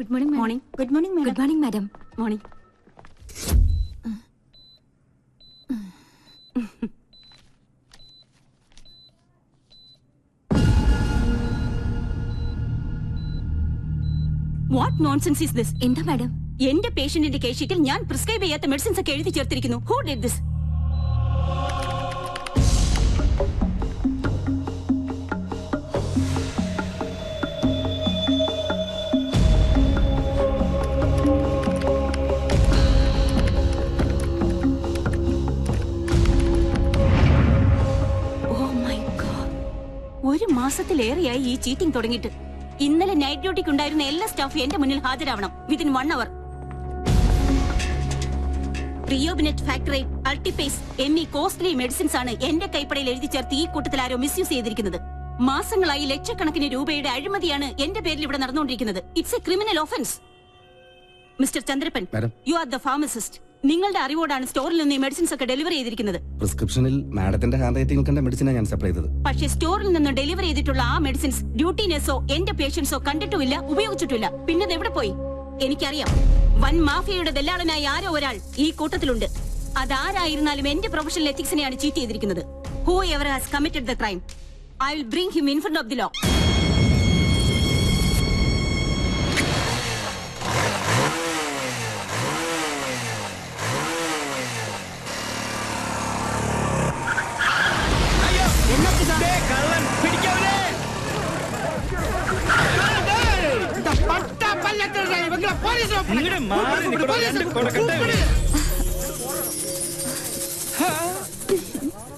Good morning, madam. Morning. Good morning, madam. Good morning, madam. Morning. What nonsense is this? എന്താ madam? എന്റെ പേഷ്യന്റിന്റെ case ഷീറ്റിൽ ഞാൻ prescribe ചെയ്യാത്ത medicines ഒക്കെ എഴുതി ചേർത്തിരിക്കുന്നു. Who did this? ഒരു മാസത്തിലേറെയായി ഈ ചീറ്റിംഗ് തുടങ്ങിയിട്ട്. ഇന്നലെ നൈറ്റ് ഡ്യൂട്ടിക്ക് ഉണ്ടായിരുന്ന എല്ലാ സ്റ്റാഫും എന്റെ മുന്നിൽ ഹാജരാവണം വിത്തിൻ 1 hour. പ്രിയോബിനെറ്റ് ഫാക്ടറി, അൾട്ടിപേസ് എന്നീ കോസ്റ്റ്ലി മെഡിസിൻസ് ആണ് എന്റെ കൈപ്പടയിൽ എഴുതി ചേർത്ത് ഈ കൂട്ടത്തിൽ ആരോ മിസ്യൂസ് ചെയ്തിരിക്കുന്നത്. മാസങ്ങളായി ലക്ഷക്കണക്കിന് രൂപയുടെ അഴിമതിയാണ് എന്റെ പേരിൽ ഇവിടെ നടന്നുകൊണ്ടിരിക്കുന്നത്. It's A criminal offence. Mister Chandrappan, you are the pharmacist. നിങ്ങളുടെ അറിവോടാണ് സ്റ്റോറിൽ നിന്ന് ഈ മെഡിസിൻസ് ഒക്കെ ഡെലിവറി ചെയ്തിരിക്കുന്നത്. പ്രിസ്ക്രിപ്ഷനിൽ മാഡത്തിന്റെ ഹാൻഡ് റൈറ്റിംഗ് കണ്ട മെഡിസിനാണ് ഞാൻ സപ്ലൈ ചെയ്തത്. പക്ഷേ സ്റ്റോറിൽ നിന്ന് ഡെലിവറി ചെയ്തിട്ടുള്ള ആ മെഡിസിൻസ് ഡ്യൂട്ടി നഴ്സോ എന്റെ പേഷ്യൻസോ കണ്ടിട്ടുമില്ല, ഉപയോഗിച്ചിട്ടില്ല. പിന്നെ എവിടെ പോയി? എനിക്കറിയാം, വൻ മാഫിയയുടെ ദല്ലാളനായ ആരോ ഒരാൾ ഈ കൂട്ടത്തിലുണ്ട്. അതാരായിരുന്നാലും എന്റെ പ്രൊഫഷണൽ എത്തിക്സിനെയാണ് ചീറ്റ് ചെയ്തിരിക്കുന്നത്. Whoever has committed the crime, I will bring him in front of the law.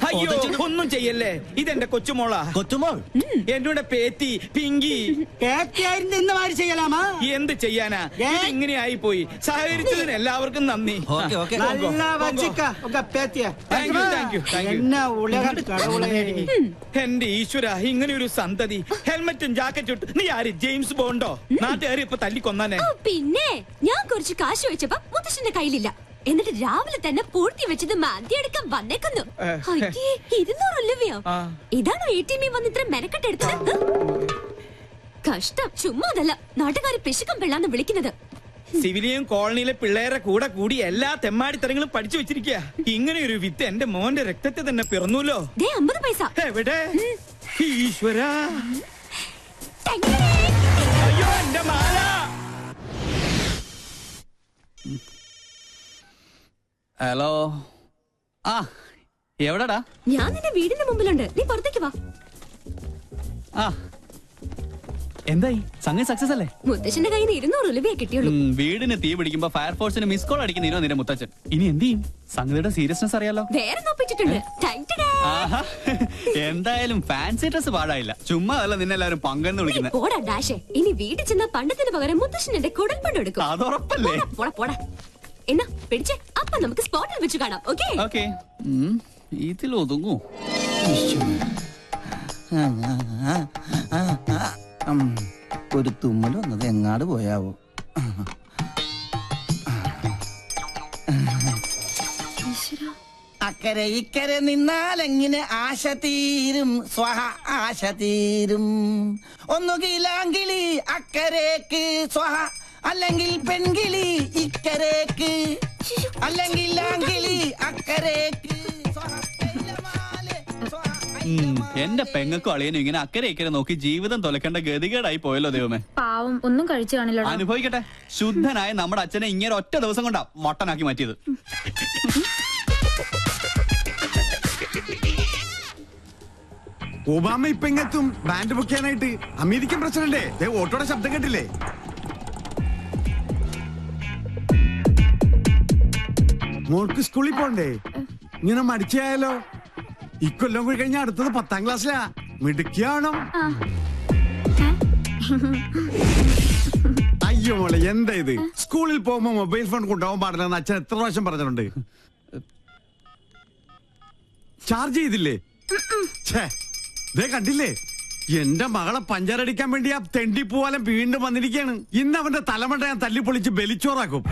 അയ്യോ, ഒന്നും ചെയ്യല്ലേ. ഇതെന്റെ കൊച്ചുമോളാ. കൊച്ചുമോൾ എന്നോട് പേത്തി പിങ്കി ചെയ്യലാമാ. എന്ത് ചെയ്യാനാ, ഇങ്ങനെ ആയി പോയി. സഹകരിച്ചതിന് എല്ലാവർക്കും നന്ദി. എന്റെ ഈശ്വര, ഇങ്ങനെ ഒരു സന്തതി. ഹെൽമെറ്റും ജാക്കറ്റും ഇട്ട് നീ ആര്, ജെയിംസ് ബോണ്ടോ? നാട്ടുകാരി ഇപ്പൊ തല്ലിക്കൊന്നാനെ. പിന്നെ ഞാൻ കുറച്ച് കാശ് വെച്ചപ്പോ മുത്തശ്ശന്റെ കയ്യിലില്ല. എന്നിട്ട് രാവിലെ തന്നെ പൂർത്തി വെച്ചത് മാന്തിയെടുക്കാൻ വന്നേക്കുന്നു. 200 രൂപയോ? ഇതാണ് ATM വന്ന് ഇത്ര മെനക്കെട്ടെടുത്തത്. കഷ്ടം. ചുമ്മാതല്ല, നാട്ടുകാര് പിശുക്കം പിള്ളാന്ന് വിളിക്കുന്നത്. സിവിലിയൻ കോളനിയിലെ പിള്ളേരെ കൂടെ കൂടി എല്ലാ തെമ്മാടിത്തരങ്ങളും പഠിച്ചു വെച്ചിരിക്കുക. ഇങ്ങനെ ഒരു വിത്ത് എന്റെ മോന്റെ രക്തത്തെ തന്നെ പിറന്നൂല്ലോ. 50 പൈസ എവിടെ? ഈശ്വര, അയ്യോ എന്റെ മാല. ഹലോ, ആ എവിടെടാ? ഞാൻ നിന്റെ വീടിന്റെ മുമ്പിലുണ്ട്, നീ പുറത്തേക്ക് വാ. ആ എന്തായി, സംഗതി സക്സസ് അല്ലേ? മുത്തശ്ശന്റെ കയ്യിൽ 200 രൂപയെ കിട്ടിയുള്ളൂ. വീടിന് തീ പിടിക്കുമ്പോ ഫയർഫോഴ്സിന് മിസ് കോൾ അടിക്കുന്നോ നിന്റെ മുത്തച്ഛൻ? ഇനി എന്ത് ചെയ്യും? സംഗതിയുടെ സീരിയസ്നെസ് അറിയാലോ. വേറെ നോപ്പിച്ചിട്ടുണ്ട്. എന്തായാലും ഫാൻസി ഡ്രസ് പാടായില്ല. ചുമ്മാ അല്ല നിന്നെല്ലാരും പങ്കെന്ന് വിളിക്കുന്നത്. പോടാ ഡാഷേ, ഇനി വീട്ടിൽ ചെന്ന പണ്ടത്തിന് പകരം മുത്തശ്ശന്റെ കുടൽപ്പണ്ട് എടുക്കും. അതുറപ്പല്ലേ? പോടാ പോടാ. എന്നാ പിടിച്ചേ, അപ്പൊ നമുക്ക് സ്പോട്ടിൽ വെച്ച് കാണാം. Okay okay. ഇതിൽ ഒതുങ്ങൂ. ഒരു തുമ്മൽ വന്നത് എങ്ങാട് പോയാവോ? അക്കരെ ഇക്കരെ നിന്നാലെങ്ങനെ ആശ തീരും, സ്വഹ ആശ തീരും. ഒന്നുകിലാങ്കിളി അക്കരേക്ക് സ്വഹ, അല്ലെങ്കിൽ പെൺകിളി ഇക്കരേക്ക്, അല്ലെങ്കിൽ ആങ്കിളി അക്കരേക്ക്. എന്റെ പെങ്ങൾക്കും അളിയനും ഇങ്ങനെ അക്കരെ ഇക്കരെ നോക്കി ജീവിതം തൊലക്കേണ്ട ഗതികേടായി പോയല്ലോ ദൈവമേ. പാവം, ഒന്നും കഴിച്ചു കാണില്ല. അനുഭവിക്കട്ടെ. ശുദ്ധനായ നമ്മുടെ അച്ഛനെ ഇങ്ങനെ ഒറ്റ ദിവസം കൊണ്ടാ മൊട്ടനാക്കി മാറ്റിയത്. ഒബാമ ഇപ്പൊ ഇങ്ങെത്തും ബാൻഡ് ബുക്ക് ചെയ്യാനായിട്ട്. അമേരിക്കൻ പ്രസിഡന്റ് ഓട്ടോയുടെ ശബ്ദം കേട്ടില്ലേ? മോൾക്ക് സ്കൂളിൽ പോണ്ടേ? ഇങ്ങനെ മടിച്ചായാലോ? ഇക്കൊല്ലം കൂടി കഴിഞ്ഞാൽ അടുത്തത് 10ാം ക്ലാസ്സിലാ. മിടുക്കിയാണോ? അയ്യോ മോളെ, എന്താ ഇത്? സ്കൂളിൽ പോകുമ്പോ മൊബൈൽ ഫോൺ കൊണ്ടുപോകാൻ പാടില്ലെന്ന് അച്ഛൻ എത്ര പ്രാവശ്യം പറഞ്ഞിട്ടുണ്ട്. ചാർജ് ചെയ്തില്ലേ? കണ്ടില്ലേ, എന്റെ മകളെ പഞ്ചറടിക്കാൻ വേണ്ടി ആ തെണ്ടിപ്പൂവാലം വീണ്ടും വന്നിരിക്കുകയാണ്. ഇന്ന് അവന്റെ തലമണ്ട ഞാൻ തല്ലിപ്പൊളിച്ച് ബലിച്ചോറാക്കും.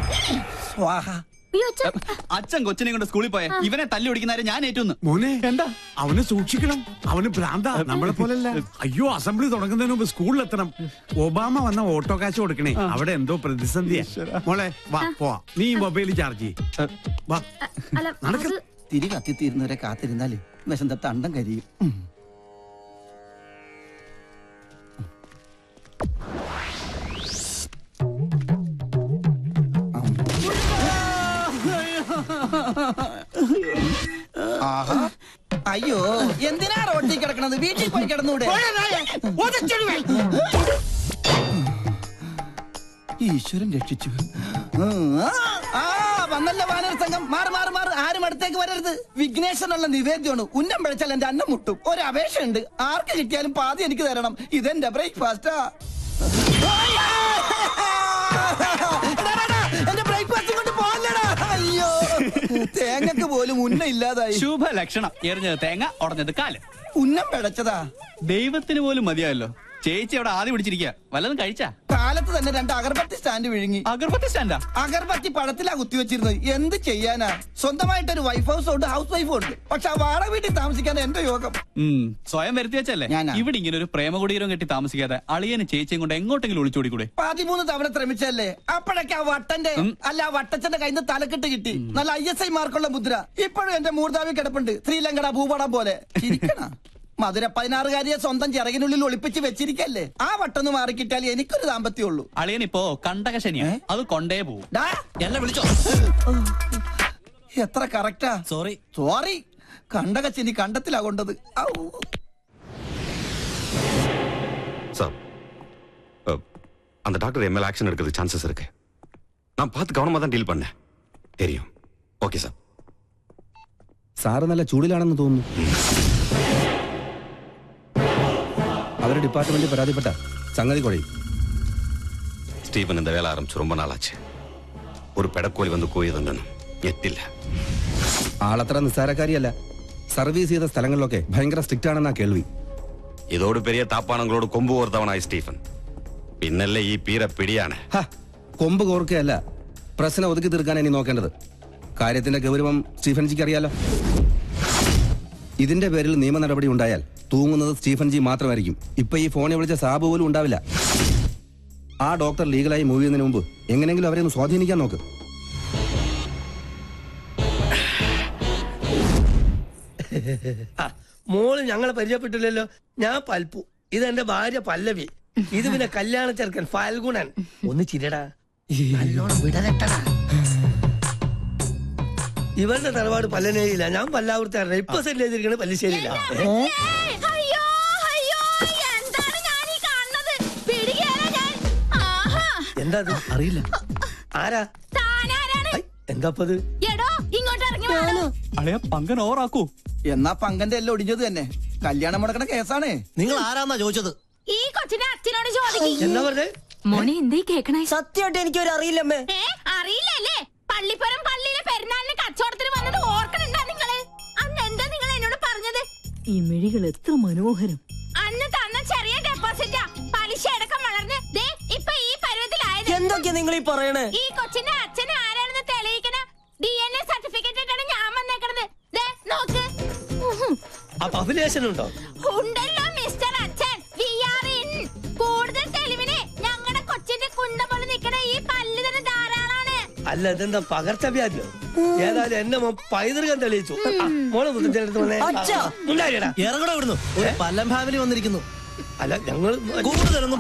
അച്ഛൻ കൊച്ചിനെ കൊണ്ട് സ്കൂളിൽ പോയ ഇവനെ തല്ലി ഓടിക്കുന്നവരെ ഞാൻ ഏറ്റുന്നു. മോനെ എന്താ അവനെ സൂക്ഷിക്കണം, അവന് ഭ്രാന്ത, നമ്മളെ പോലല്ല. അയ്യോ, അസംബ്ലി തുടങ്ങുന്നതിന് മുമ്പ് സ്കൂളിലെത്തണം. ഒബാമ വന്ന ഓട്ടോ കാശ് കൊടുക്കണേ, അവിടെ എന്തോ പ്രതിസന്ധിയാ. മോളെ വാ പോവാ, നീ മൊബൈൽ ചാർജ് വാ. തിരി കത്തിത്തീരുന്നവരെ കാത്തിരുന്നാല് വിശന്ത തണ്ടം കരിയും. ആഹാ, അയ്യോ, എന്തിനാ റോട്ടിൽ കിടക്കണത്? വീട്ടിൽ പോയി കിടന്നൂടെ? ഈശ്വരൻ രക്ഷിച്ചു. വന്നല്ല വാനര സംഘം. മാറി മാറി മാറി, ആരും അടുത്തേക്ക് വരരുത്. വിഘ്നേശ്വരനുള്ള നിവേദ്യമാണ്. ഉന്നം പിഴച്ചാൽ എന്റെ അന്നം മുട്ടും. ഒരു അപേക്ഷയുണ്ട്, ആർക്ക് കിട്ടിയാലും പാതി എനിക്ക് തരണം. ഇതെന്റെ ബ്രേക്ക്ഫാസ്റ്റാ. എന്റെ ബ്രേക്ക്ഫാസ്റ്റ് കൊണ്ട് പോകല്ലടാ. അയ്യോ, തേങ്ങക്ക് പോലും ഉന്നം ഇല്ലാതായി. ശുഭ ലക്ഷണം. എറിഞ്ഞത് തേങ്ങ, ഉടഞ്ഞത് കാല്. ഉന്നം പിഴച്ചതാ. ദൈവത്തിന് പോലും മതിയായല്ലോ. ചേച്ചി അവിടെ ആദ്യം പിടിച്ചിരിക്കുക. വല്ലതും കഴിച്ചാ? കാലത്ത് തന്നെ 2 അഗർബത്തി സ്റ്റാൻഡ് വിഴുങ്ങി. അഗർബത്തി സ്റ്റാൻഡാ? അഗർബത്തി പഴത്തിലാ കുത്തിവെച്ചിരുന്നത്. എന്ത് ചെയ്യാനാ? സ്വന്തമായിട്ടൊരു വൈഫ് ഹൗസ് ഉണ്ട്, ഹൗസ് വൈഫും ഉണ്ട്. പക്ഷെ ആ വാടക വീട്ടിൽ താമസിക്കാൻ എന്റെ യോഗം. സ്വയം വരുത്തി വെച്ചല്ലേ. ഞാനാ. ഇവിടെ ഇങ്ങനെ ഒരു പ്രേമകുടീരം കെട്ടി താമസിക്കാതെ അളിയന് ചേച്ചിയും കൊണ്ട് എങ്ങോട്ടെങ്കിലും ഒളിച്ചോടിക്കൂടെ? 13 തവണ ശ്രമിച്ചല്ലേ. അപ്പോഴൊക്കെ ആ വട്ടന്റെ അല്ല ആ വട്ടച്ചന്റെ കയ്യിൽ നിന്ന് തലക്കെട്ട് കിട്ടി. നല്ല ISI മാർക്കുള്ള മുദ്ര. ഇപ്പോഴും എന്റെ മൂർധാവി കിടപ്പുണ്ട്, ശ്രീലങ്കട ഭൂപടം പോലെ. ചിരിക്കണ മധുര 16കാരിയെ സ്വന്തം ചിറകിനുള്ളിൽ ഒളിപ്പിച്ച് വെച്ചിരിക്കല്ലേ. ആ വട്ടൊന്ന് മാറിക്കിട്ടാൽ എനിക്കൊരു ദാമ്പത്യമുള്ളൂ. അളിയൻ ഇപ്പോ കണ്ടകശനിയാ, അത് കൊണ്ടേ പോവും. എന്നെ വിളിച്ചോ? എത്ര കറക്റ്റാ. സോറി കണ്ടകശനി കണ്ടത്തിലാ കൊണ്ടത്. சார், அந்த டாக்டர் எம்எல் ஆக்ஷன் எடுக்கிறது சான்சஸ் இருக்கு. நான் பார்த்து கவனமா தான் டீல் பண்ணேன். தெரியும். Okay sir. സാറ് നല്ല ചൂടിലാണെന്ന് തോന്നുന്നു. അവരുടെ ഡിപ്പാർട്ട്മെന്റിൽ പരാതിപ്പെട്ട സംഗതി കുഴയും. ஸ்டீவன் இந்த வேலை ஆரம்பிச்சு ரொம்ப நாள் ஆச்சு. ஒரு பெடக்கோழி வந்து கூயதுണ്ടെന്നും എത്തില്ല. ആളത്ര നിസ്സാരക്കാരിയല്ല. സർവീസ് ചെയ്ത സ്ഥലങ്ങളിലൊക്കെ ഭയങ്കര സ്ട്രിക്റ്റ് ആണെന്നാ കേൾവി. ഇതോട് പെരിയ താപ്പാണങ്ങളോട് കൊമ്പ് കോർത്തവനായി സ്റ്റീഫൻ. പിന്നല്ലേ ഈ പീര പിടിയാണ്. കൊമ്പ് കോർക്കുകയല്ല, പ്രശ്നം ഒതുക്കി തീർക്കാൻ ഇനി നോക്കേണ്ടത്. കാര്യത്തിന്റെ ഗൗരവം സ്റ്റീഫൻജിക്ക് അറിയാലോ. ഇതിന്റെ പേരിൽ നിയമ നടപടി ഉണ്ടായാൽ തൂങ്ങുന്നത് സ്റ്റീഫൻജി മാത്രമായിരിക്കും. ഇപ്പൊ ഈ ഫോണിൽ വിളിച്ച സാബ് പോലും ഉണ്ടാവില്ല. ആ ഡോക്ടർ ലീഗലായി മൂവ് ചെയ്യുന്നതിന് മുമ്പ് എങ്ങനെയെങ്കിലും അവരെ ഒന്ന് സ്വാധീനിക്കാൻ നോക്ക്. മോള് ഞങ്ങളെ പരിചയപ്പെട്ടില്ലല്ലോ. ഞാൻ പൽപ്പു, ഇതെന്റെ ഭാര്യ പല്ലവി. ഇത് പിന്നെ കല്യാണ ചെറുക്കൻ ഫാൽഗുണൻ. ഒന്ന് ചിരടാ, നല്ലോണം വിടരട്ടടാ. ഇവരുടെ തറവാട് പല്ലനേരിയില്ല, ഞാൻ പല്ലാവൂർത്താരുടെ. ഇപ്പൊ സെറ്റിൽ ചെയ്തിരിക്കണ പല്ലിശ്ശേരിയില്ല. എന്താ അറിയില്ല. ആരാ? എന്താപ്പത്? അളിയ പങ്കൻ ഓറാക്കൂ. എന്നാ പങ്കന്റെ എല്ലാം ഒടിഞ്ഞത് തന്നെ. കല്യാണം മുടക്കണ കേസാണ്. നിങ്ങൾ ആരാന്നാ ചോദിച്ചത്? ഈ കൊച്ചിനെ അച്ഛനോട് ചോദിക്കും. എന്താ പറഞ്ഞേ? മോനെ എന്തേ കേക്കണേ? സത്യമായിട്ട് എനിക്കൊരു അറിയില്ലമ്മേ. അറിയില്ലല്ലേ? പള്ളിപ്പുറം പള്ളിയിലെ പെരുന്നാളിന് കച്ചവടത്തിന് വന്നത് ഓർക്കണുണ്ടാ നിങ്ങള്? അന്ന് എന്താ നിങ്ങൾ എന്നോട് പറഞ്ഞത്? ഈ മിഴികൾ എത്ര മനോഹരം. അന്ന് തന്ന ചെറിയ ഡെപ്പോസിറ്റാ പലിശ അടക്കം വളർന്ന് ദേ ഇപ്പൊ ഈ പരുവത്തിലായത്. എന്തൊക്കെയാ നിങ്ങൾ ഈ പറയണേ? ഈ കൊച്ചിന്റെ അച്ഛൻ ആരാണെന്ന് തെളിയിക്കണ DNA സർട്ടിഫിക്കറ്റ് ഇട്ടാണ് ഞാൻ വന്നേക്കണത്. ദേ നോക്ക്. അപ്പൊ അഭിലേഷൻ ഉണ്ടോ? ഉണ്ടല്ലോ മിസ്റ്റർ അച്ഛൻ. We are in. കൂടുതൽ തെളിവിന് ഞങ്ങളുടെ കൊച്ചിന്റെ കുണ്ട പോലെ നിൽക്കണ ഈ പല്ല് തന്നെ ധാരാളാണ്. അല്ല, ഇതെന്താ പകർച്ചവ്യാധിയോ? ഏതായാലും എന്നെ പൈതൃകം തെളിയിച്ചു. മോളെ മുത്തച്ഛനടുത്ത് വന്നേ. ഇറങ്ങണ ഇവിടുന്നു. പല്ലം ഫാമിലി വന്നിരിക്കുന്നു. അല്ല, ഞങ്ങൾ കൂടുതലൊന്നും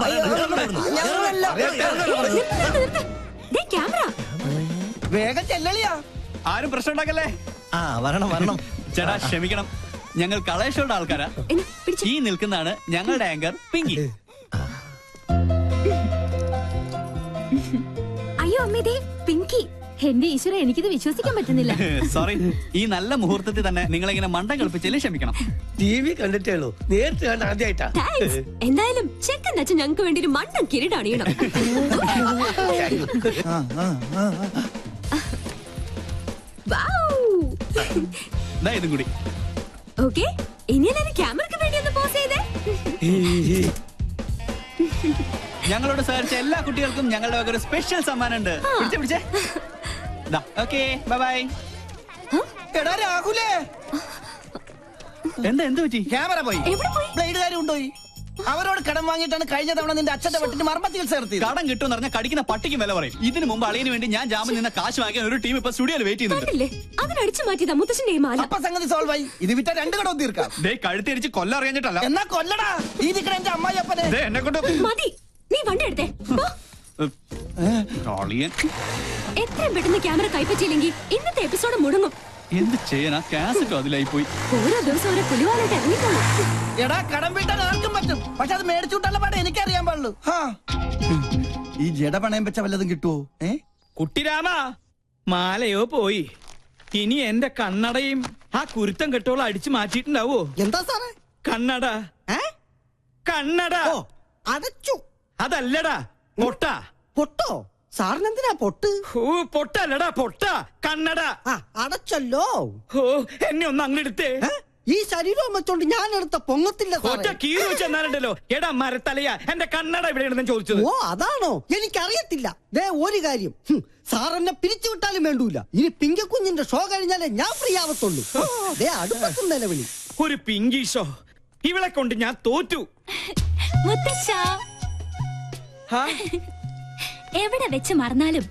വേഗം ചെല്ലളിയാ. ആരും പ്രശ്നം ഉണ്ടാക്കല്ലേ. വരണം വരണം. ചേട്ടാ ക്ഷമിക്കണം, ഞങ്ങൾ കളേഷോയുടെ ആൾക്കാരാ. ഈ നിൽക്കുന്നതാണ് ഞങ്ങളുടെ ആങ്കർ പിങ്കി. അയ്യോ അമ്മേ, പിങ്കി. എന്റെ ഈശ്വര, എനിക്കിത് വിശ്വസിക്കാൻ പറ്റുന്നില്ല. സോറി, ഈ നല്ല മുഹൂർത്തത്തിൽ തന്നെ നിങ്ങളിങ്ങനെ മണ്ടം കളിപ്പിച്ചാലും ക്ഷമിക്കണം. TV കണ്ടിട്ടേ ഉള്ളൂ, നേരിട്ട് കണ്ട ആദ്യമായിട്ടാ. എന്തായാലും ചെക്കൻ അച്ഛൻ ഞങ്ങൾക്ക് വേണ്ടി ഒരു മണ്ടൻ കിരീടണിയണം. ഇതും കൂടി. ഓക്കെ, ഇനി എല്ലാവരും ക്യാമറയ്ക്ക് വേണ്ടി ഒന്ന് പോസ് ചെയ്തേ. ഞങ്ങളോട് സഹകരിച്ച എല്ലാ കുട്ടികൾക്കും ഞങ്ങളുടെ വക ഒരു സ്പെഷ്യൽ സമ്മാനം ഉണ്ട്. പിടിച്ചേ ഓക്കെ ബൈ. എടാ രാഹുലേ, എന്താ എന്ത് പറ്റി? ക്യാമറ പോയി, ബ്ലേഡുകാരും കൊണ്ടുപോയി. അവരോട് കടം വാങ്ങിയിട്ടാണ് കഴിഞ്ഞ തവണ നിന്റെ അച്ഛന്റെ വെട്ടിന് മർമ്മ ചികിത്സ നടത്തിയത്. കടം കിട്ടുമെന്ന് പറഞ്ഞാൽ കടിക്കുന്ന പട്ടിക്ക് വില പറയും. ഇതിനു മുമ്പ് അളിയന് വേണ്ടി ഞാൻ ജാമ്യം നിന്ന കാശ് വാങ്ങിയ ഒരു ടീം ഇപ്പൊ സ്റ്റുഡിയോയിൽ വെയിറ്റ് ചെയ്യുന്നുണ്ട്. അതിനടിച്ചു മാറ്റിയതാ മുത്തശ്ശന്റെ മാല. അപ്പൊ സംഗതി സോൾവ് ആയി. ഇത് വിറ്റ 2 കടവും തീർക്കാം. കഴുത്തിരിച്ച് കൊല്ലം അറിയാഞ്ഞിട്ടല്ല. എന്നാ കൊല്ലടാ ഈ നിക്കണ എന്റെ അമ്മായിയപ്പനെ. എന്നെ കൊണ്ട് മതി, നീ വണ്ടി എടുത്തേ. എത്രയും പെട്ടെന്ന് ക്യാമറ കൈപ്പറ്റിയില്ലെങ്കിൽ ഇന്നത്തെ എപ്പിസോഡ് മുടങ്ങും. എന്ത് ചെയ്യാനാ, കാസറ്റും അതിലായി പോയി. ഓരോ ദിവസം ഓരോ പുലിവാലായിട്ട് ഇറങ്ങിക്കോളൂ. എടാ കടം വീട്ടാൻ ആർക്കും പറ്റും, പക്ഷെ അത് മേടിച്ചുവിട്ടുള്ള പാടെ എനിക്കറിയാൻ പാടുള്ളൂ. ഈ ജട പണയം വെച്ച വല്ലതും കിട്ടുവോ? കുട്ടിരാമ, മാലയോ പോയി. ഇനി എന്റെ കണ്ണടയും ആ കുരുത്തം കെട്ടോളം അടിച്ചു മാറ്റിയിട്ടുണ്ടാവോ? എന്താ സാറേ? കണ്ണട കണ്ണട അടച്ചു. അതല്ലടാ പൊട്ട. പൊട്ടോ? സാറിനെന്തിനാ പൊട്ട്? പൊട്ടല്ലടാ പൊട്ട, കണ്ണട. അടച്ചല്ലോ. എന്നെ ഒന്ന് അങ്ങെടുത്തേ. ഈ ശരീരം വെച്ചോണ്ട് ഞാൻ എടുത്ത പൊങ്ങത്തില്ല. ഒറ്റ കീറി വെച്ചെന്നാലുണ്ടല്ലോ. എടാ മരത്തലയാ, എന്റെ കണ്ണട ഇവിടെ ചോദിച്ചത്. ഓ അതാണോ? എനിക്കറിയത്തില്ല. ദേ ഒരു കാര്യം, സാർ എന്നെ പിരിച്ചുവിട്ടാലും വേണ്ടൂല. ഇനി പിങ്കക്കുഞ്ഞിന്റെ ഷോ കഴിഞ്ഞാലേ ഞാൻ ഫ്രീ ആവത്തുള്ളൂ. അടുപ്പത്തും നിലവിളി. ഒരു പിങ്കി ഷോ, ഇവളെ കൊണ്ട് ഞാൻ തോറ്റു. എവിടെ വെച്ച് മറന്നാലും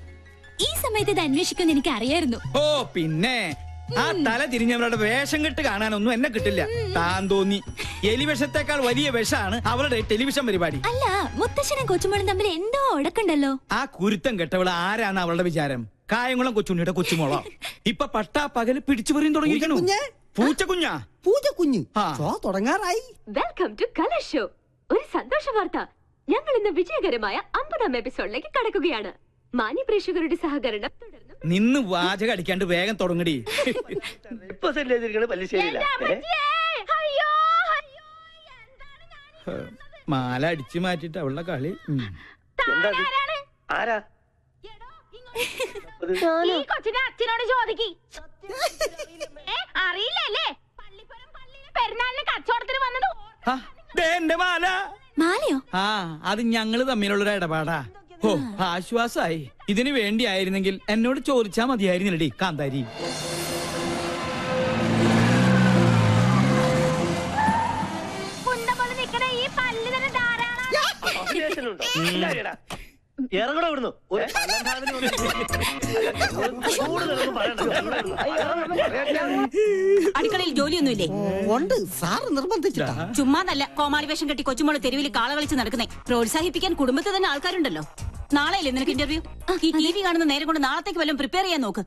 ഈ സമയത്ത് ഇത് അന്വേഷിക്കുമെന്ന് എനിക്ക് അറിയായിരുന്നു. ഓ പിന്നെ ആ തല തിരിഞ്ഞവരുടെ വേഷം കെട്ട് കാണാനൊന്നും എന്നെ കിട്ടില്ല. താൻ തോന്നി. എലിവിഷത്തെക്കാൾ വലിയ വിഷമാണ് അവരുടെ ടെലിവിഷൻ പരിപാടി. അല്ല, മുത്തശ്ശനും കൊച്ചുമോളും തമ്മിൽ എന്തോ ഉടക്കുണ്ടല്ലോ. ആ കുരുത്തം കെട്ടവള് ആരാണ് അവളുടെ വിചാരം? കായംകുളം കൊച്ചുണ്ണിയുടെ കൊച്ചുമോളോ? ഇപ്പൊ പട്ടാ പകല് പിടിച്ചു പറയും തുടങ്ങിയിരിക്കണു. പൂച്ചക്കുഞ്ഞാ? പൂച്ചക്കുഞ്ഞ് ഷോ തുടങ്ങാറായി. Welcome to colour show. ഒരു സന്തോഷ വാർത്ത, ഞങ്ങൾ ഇന്ന് വിജയകരമായ 50ാം എപ്പിസോഡിലേക്ക് കടക്കുകയാണ്. മാന്യ പ്രേക്ഷകരുടെ സഹകരണം തുടർന്നും. നിന്ന് വാചകം അടിക്കാണ്ട് വേഗം തുടങ്ങടി. മാല അടിച്ചു മാറ്റിട്ട് അവളുടെ കളി. ഈ കൊച്ചിന്റെ അച്ഛനോട് ചോദിക്കി. അറിയില്ലല്ലേ? പെരുന്നാളിന് കച്ചവടത്തിന് വന്നത് എന്റെ മാല. മാലയോ? അത് ഞങ്ങള് തമ്മിലുള്ളൊരു ഇടപാടാ. ഓ ആശ്വാസായി. ഇതിനു വേണ്ടിയായിരുന്നെങ്കിൽ എന്നോട് ചോദിച്ചാ മതിയായിരുന്നില്ലടി കാന്താരി. ഇറങ്ങണോ ഇവിടുന്ന്? അടുക്കളയിൽ ജോലിയൊന്നുമില്ലേ? ഉണ്ട്, സാറ് നിർബന്ധിച്ചിട്ടാ. ചുമ്മാതല്ല കോമാളി വേഷം കെട്ടി കൊച്ചുമോള് തെരുവിൽ കാള കളിച്ച് നടക്കുന്നേ. പ്രോത്സാഹിപ്പിക്കാൻ കുടുംബത്തിൽ തന്നെ ആൾക്കാരുണ്ടല്ലോ. നാളെയല്ലേ നിനക്ക് ഇന്റർവ്യൂ? ഈ TV കാണുന്ന നേരം കൊണ്ട് നാളത്തേക്ക് വല്ലതും പ്രിപ്പയർ ചെയ്യാൻ നോക്ക്.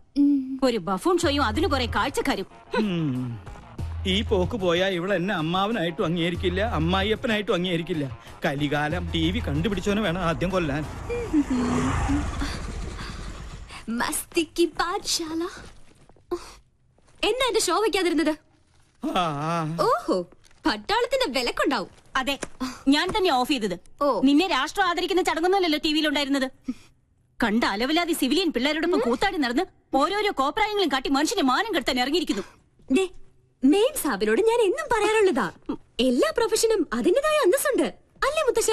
ഒരു ബഫൂൺ ഷോയും അതിന് കുറെ കാഴ്ചക്കാരും. ഈ പോക്ക് പോയാ ഇവിടെ എന്നെ അമ്മാവനായിട്ടും അംഗീകരിക്കില്ല, അമ്മായിയപ്പനായിട്ടും അംഗീകരിക്കില്ല. കലികാലം TV കണ്ടുപിടിച്ചവനെ വേണം ആദ്യം കൊല്ലാൻ. എന്നാ എന്റെ ഷോ വെക്കാതിരുന്നത്? ഓഹോ, പട്ടാളത്തിന്റെ വിലക്കുണ്ടാവും. അതെ, ഞാൻ തന്നെ ഓഫ് ചെയ്തത്. നിന്നെ രാഷ്ട്രം ആദരിക്കുന്ന ചടങ്ങൊന്നുമല്ലല്ലോ TVയിലുണ്ടായിരുന്നത്. കണ്ട അലവലാതി സിവിലിയൻ പിള്ളേരോടൊപ്പം കൂത്താടി നടന്ന് ഓരോരോ കോപ്രായങ്ങളും കാട്ടി മനുഷ്യനെ മാനം കെടുത്താൻ ഇറങ്ങിയിരിക്കുന്നു. മെയിൻ സാബിനോട് ഞാൻ എന്നും പറയാറുള്ളതാ, എല്ലാ പ്രൊഫഷനും അതിന്റേതായ അന്തസ്സുണ്ട്. അല്ലേ മുത്തശ്ശ?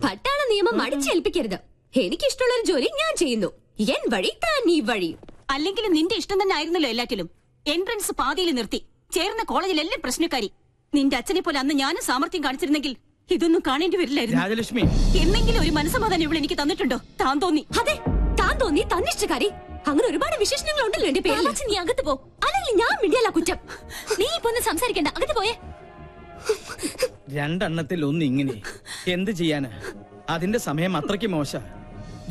പട്ടാള നിയമം അടിച്ചേൽപ്പിക്കരുത്. എനിക്കിഷ്ടമുള്ള ഒരു ജോലി ഞാൻ ചെയ്യുന്നു. എൻ വഴി താൻ ഈ വഴി. അല്ലെങ്കിലും നിന്റെ ഇഷ്ടം തന്നെ ആയിരുന്നല്ലോ എല്ലാറ്റിലും. എൻട്രൻസ് പാതിയിൽ നിർത്തി. ചേർന്ന കോളേജിലെല്ലാം പ്രശ്നക്കാരി. നിന്റെ അച്ഛനെ പോലെ അന്ന് ഞാനും സാമർത്ഥ്യം കാണിച്ചിരുന്നെങ്കിൽ ഇതൊന്നും കാണേണ്ടി വരില്ലായിരുന്നു. രാജലക്ഷ്മി, എന്നെങ്കിലും ഒരു മനസ്സമാധാനം ഇവിടെ എനിക്ക് തന്നിട്ടുണ്ടോ? താൻ തോന്നി. അതെ, താൻ തോന്നി, തന്നിഷ്ടക്കാരി. അങ്ങനെ ഒരുപാട് വിശേഷണങ്ങൾ ഉണ്ടല്ലോ എന്റെ പേരിൽ. നീ അകത്ത് പോ, അല്ലെങ്കിൽ ഞാൻ മിണ്ടിയല്ല കുറ്റം. നീ ഇപ്പൊ ഒന്ന് സംസാരിക്കണ്ട, അകത്ത് പോയേ. രണ്ടെണ്ണത്തിൽ ഒന്ന് ഇങ്ങനെ എന്ത് ചെയ്യാന്? അതിന്റെ സമയം അത്രയ്ക്ക് മോശ.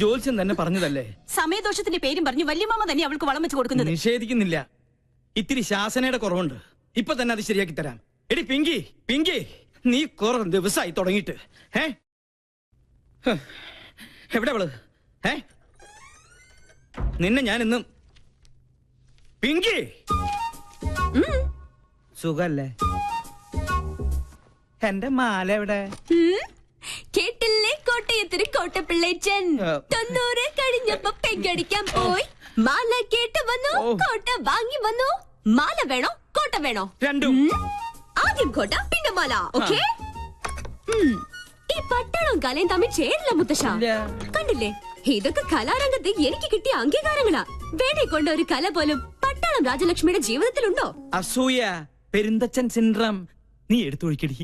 ജോത്സ്യൻ തന്നെ പറഞ്ഞതല്ലേ. സമയദോഷത്തിന്റെ പേരും പറഞ്ഞു വല്യമാമ തന്നെ അവൾക്ക് വളം വെച്ച് കൊടുക്കുന്നത്. നിഷേധിക്കുന്നില്ല. ഇത്തിരി ശാസനയുടെ കുറവുണ്ട്. ഇപ്പൊ തന്നെ അത് ശരിയാക്കി തരാം. എടി പിങ്കി, പിങ്കി, നീ കുറെ ദിവസമായി തുടങ്ങിയിട്ട്. എവിടെ അവള്? നിന്നെ ഞാൻ ഇന്നും. പിങ്കി, സുഖല്ലേ? എന്റെ മാല എവിടെ? കേട്ടില്ലേ കോട്ടയത്തിന് കോട്ടപ്പിള്ളേച്ചൻ 90 കഴിഞ്ഞപ്പോ പെങ്കടിക്കാൻ പോയി. മാല കേട്ട് വന്നു, കോട്ട വാങ്ങി വന്നു. മാല വേണോ കോട്ട വേണോ? രണ്ടും. ആദ്യം കോട്ട പിന്നെ മാല. ഓക്കേ? ഈ പട്ടാളവും കലയും തമ്മിൽ ചേരില്ല മുത്തശ്ശ. കണ്ടില്ലേ, ഇതൊക്കെ കലാരംഗത്ത് എനിക്ക് കിട്ടിയ അംഗീകാരങ്ങളാ. വേണേ കൊണ്ട് ഒരു കല പോലും പട്ടാളം രാജലക്ഷ്മിയുടെ ജീവിതത്തിലുണ്ടോ? അസൂയ, പെരുന്തച്ചൻ സിൻഡ്രം. നീ എടുത്തൊഴിക്കടി.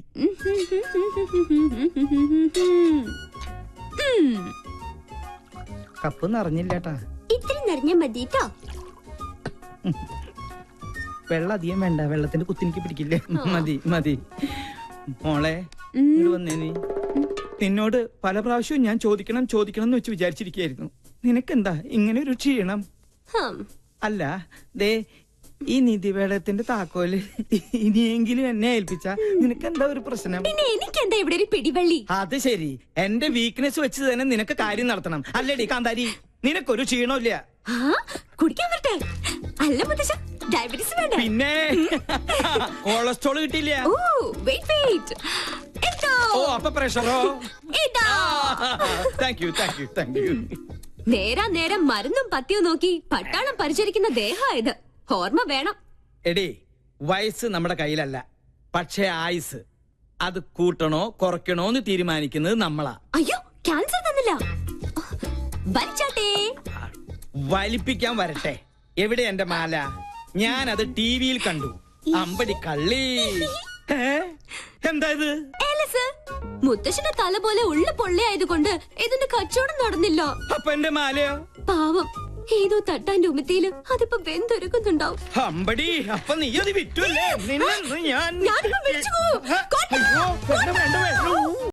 കപ്പ് നിറഞ്ഞില്ലേട്ടാ. ഇത്തിരി നിറഞ്ഞ മതിട്ടോ. വെള്ളം അധികം വേണ്ട, വെള്ളത്തിന്റെ കുത്തിനിക്ക് പിടിക്കില്ലേ. മതി മതി. മോളെ ഇങ്ങോട്ട് വന്നേ. നീ നിന്നോട് പല പ്രാവശ്യവും ഞാൻ ചോദിക്കണം ചോദിക്കണം എന്ന് വെച്ച് വിചാരിച്ചിരിക്കുകയായിരുന്നു. നിനക്കെന്താ ഇങ്ങനെ ഒരു ക്ഷീണം? അല്ല, ദേ ഈ നിധിവേളത്തിന്റെ താക്കോല് ഇനിയെങ്കിലും എന്നെ ഏൽപ്പിച്ച നിനക്കെന്താ ഒരു പ്രശ്നം? പിന്നെ എനിക്കെന്താ ഇവിടെ ഒരു പിടിവള്ളി? അത് ശരി, എന്റെ വീക്ക്നെസ് വെച്ച് തന്നെ നിനക്ക് കാര്യം നടത്തണം അല്ലേടി കാന്താരി? നിനക്കൊരു ക്ഷീണമില്ല. കുടിക്കാൻ വരട്ടെ? അല്ല മുത്തശ്ശ, ഡയബറ്റീസ് വേണ്ട. പിന്നെ കൊളസ്ട്രോൾ കിട്ടിയില്ല. ഓ, അപ്പൊ പ്രഷറോ? Thank you thank you thank you. നേരാ നേരം മരുന്നും പത്തിയും നോക്കി പട്ടാളം പരിചരിക്കുന്ന ദേഹമായത്. ഓർമ്മ വേണം. എടി, വയസ്സ് നമ്മുടെ കയ്യിലല്ല, പക്ഷെ ആയുസ് അത് കൂട്ടണോ കുറയ്ക്കണോ എന്ന് തീരുമാനിക്കുന്നത് നമ്മളാ. അയ്യോ, ക്യാൻസർ തന്നില്ല. വലിച്ചാട്ടേ. വലിപ്പിക്കാൻ വരട്ടെ. എവിടെ എന്റെ മാല? ഞാൻ അത് ടിവിയിൽ കണ്ടു. അമ്പടി കള്ളി. എന്താ ഇത്? മുത്തശ്ശന്റെ തല പോലെ ഉള്ള പൊള്ളയായതുകൊണ്ട് ഇതിന്റെ കച്ചവടം നടന്നില്ല. അപ്പൊ എന്റെ മാലയോ? പാവം, ഏതോ തട്ടാന്റെ ഉമിത്തിയില് അതിപ്പോ വെന്തൊരുക്കുന്നുണ്ടാവും. അമ്പടി, അപ്പൊ നീ അത് വിറ്റല്ലേ? ഞാനിപ്പോ വിളിച്ചു പോകും.